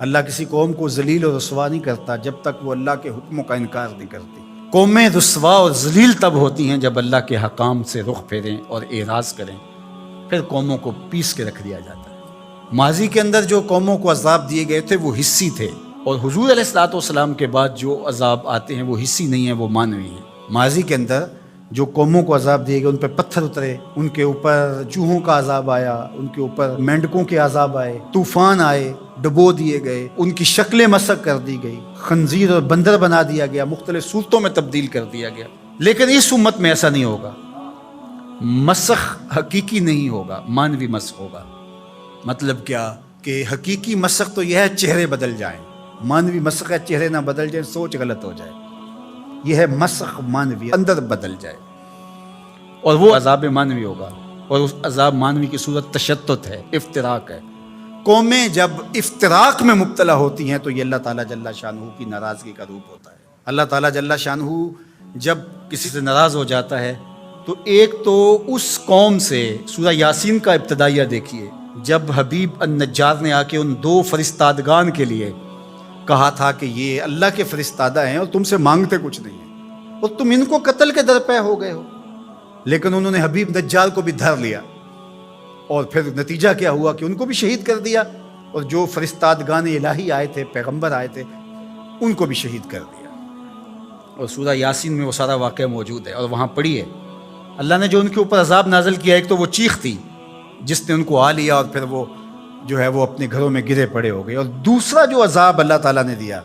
اللہ کسی قوم کو ذلیل و رسوا نہیں کرتا جب تک وہ اللہ کے حکموں کا انکار نہیں کرتی۔ قومیں رسوا اور ذلیل تب ہوتی ہیں جب اللہ کے حکام سے رخ پھیریں اور اعراض کریں، پھر قوموں کو پیس کے رکھ دیا جاتا ہے۔ ماضی کے اندر جو قوموں کو عذاب دیے گئے تھے وہ حصی تھے، اور حضور علیہ الصلوۃ والسلام کے بعد جو عذاب آتے ہیں وہ حصی نہیں ہیں، وہ معنوی ہیں۔ ماضی کے اندر جو قوموں کو عذاب دیے گئے، ان پہ پتھر اترے، ان کے اوپر چوہوں کا عذاب آیا، ان کے اوپر مینڈکوں کے عذاب آئے، طوفان آئے، ڈبو دیے گئے، ان کی شکلیں مسخ کر دی گئی، خنزیر اور بندر بنا دیا گیا، مختلف صورتوں میں تبدیل کر دیا گیا۔ لیکن اس امت میں ایسا نہیں ہوگا، مسخ حقیقی نہیں ہوگا، مانوی مسخ ہوگا۔ مطلب کیا کہ حقیقی مسخ تو یہ ہے چہرے بدل جائیں، مانوی مسخ ہے چہرے نہ بدل جائیں، سوچ غلط ہو جائے۔ یہ ہے مسخ مانوی، اندر بدل جائے، اور وہ عذاب مانوی ہوگا، اور اس عذاب مانوی کی صورت تشتت ہے، افتراق ہے۔ قومیں جب افتراق میں مبتلا ہوتی ہیں تو یہ اللہ تعالیٰ جل شانہ کی ناراضگی کا روپ ہوتا ہے۔ اللہ تعالیٰ جل شانہ جب کسی سے ناراض ہو جاتا ہے تو ایک تو اس قوم سے، سورہ یاسین کا ابتدائیہ دیکھیے، جب حبیب النجار نے آ کے ان 2 فرستادگان کے لیے کہا تھا کہ یہ اللہ کے فرستادہ ہیں اور تم سے مانگتے کچھ نہیں ہیں، اور تم ان کو قتل کے درپے ہو گئے ہو، لیکن انہوں نے حبیب نجار کو بھی دھر لیا، اور پھر نتیجہ کیا ہوا کہ ان کو بھی شہید کر دیا، اور جو فرستادگان الہی آئے تھے، پیغمبر آئے تھے، ان کو بھی شہید کر دیا۔ اور سورہ یاسین میں وہ سارا واقعہ موجود ہے، اور وہاں پڑھیے اللہ نے جو ان کے اوپر عذاب نازل کیا۔ ایک تو وہ چیخ تھی جس نے ان کو آ لیا، اور پھر وہ جو ہے وہ اپنے گھروں میں گرے پڑے ہو گئے۔ اور دوسرا جو عذاب اللہ تعالیٰ نے دیا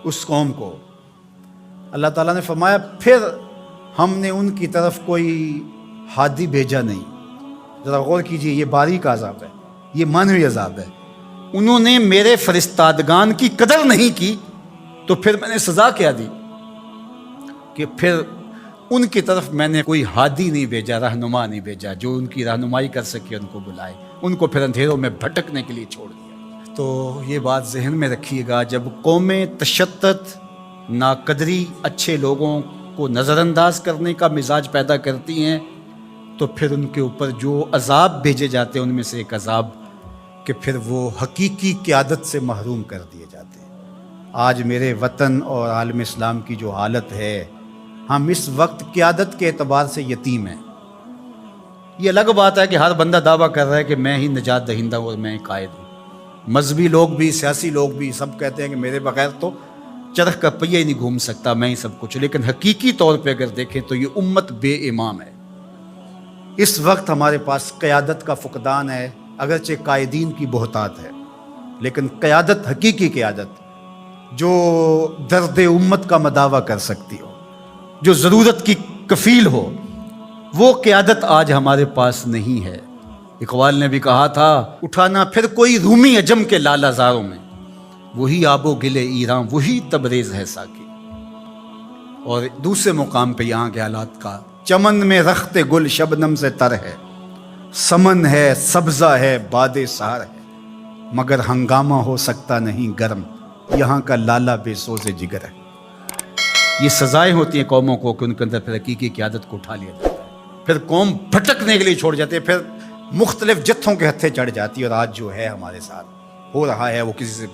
اس قوم کو، اللہ تعالیٰ نے فرمایا پھر ہم نے ان کی طرف کوئی ہادی بھیجا نہیں۔ ذرا غور کیجئے، یہ باریک عذاب ہے، یہ مانوی عذاب ہے۔ انہوں نے میرے فرستادگان کی قدر نہیں کی تو پھر میں نے سزا کیا دی کہ پھر ان کی طرف میں نے کوئی ہادی نہیں بھیجا، رہنما نہیں بھیجا جو ان کی رہنمائی کر سکے، ان کو بلائے، ان کو پھر اندھیروں میں بھٹکنے کے لیے چھوڑ دیا۔ تو یہ بات ذہن میں رکھیے گا، جب قومیں تشدد، ناقدری، اچھے لوگوں کو نظر انداز کرنے کا مزاج پیدا کرتی ہیں تو پھر ان کے اوپر جو عذاب بھیجے جاتے ہیں ان میں سے ایک عذاب کہ پھر وہ حقیقی قیادت سے محروم کر دیے جاتے ہیں۔ آج میرے وطن اور عالم اسلام کی جو حالت ہے، ہم اس وقت قیادت کے اعتبار سے یتیم ہیں۔ یہ الگ بات ہے کہ ہر بندہ دعویٰ کر رہا ہے کہ میں ہی نجات دہندہ ہوں اور میں قائد ہوں۔ مذہبی لوگ بھی، سیاسی لوگ بھی، سب کہتے ہیں کہ میرے بغیر تو چرخ کا پہیہ ہی نہیں گھوم سکتا، میں ہی سب کچھ۔ لیکن حقیقی طور پہ اگر دیکھیں تو یہ امت بے امام ہے۔ اس وقت ہمارے پاس قیادت کا فقدان ہے، اگرچہ قائدین کی بہتات ہے، لیکن قیادت، حقیقی قیادت جو درد امت کا مداوع کر سکتی ہو، جو ضرورت کی کفیل ہو، وہ قیادت آج ہمارے پاس نہیں ہے۔ اقبال نے بھی کہا تھا، اٹھانا پھر کوئی رومی عجم کے لالا زاروں میں، وہی آب و گل ایران، وہی تبریز ہے ساکی۔ اور دوسرے مقام پہ یہاں کے حالات کا، چمن میں رخت گل شبنم سے تر ہے، سمن ہے، سبزہ ہے، باد سحر ہے، مگر ہنگامہ ہو سکتا نہیں گرم، یہاں کا لالا بے سوز جگر ہے۔ یہ سزائیں ہوتی ہیں قوموں کو کہ ان کے اندر پھر حقیقی قیادت کو اٹھا لیا جاتا ہے، پھر قوم بھٹکنے کے لیے چھوڑ جاتے ہیں، پھر مختلف جتھوں کے ہتھے چڑھ جاتی ہے۔ اور آج جو ہے ہمارے ساتھ ہو رہا ہے وہ کسی سے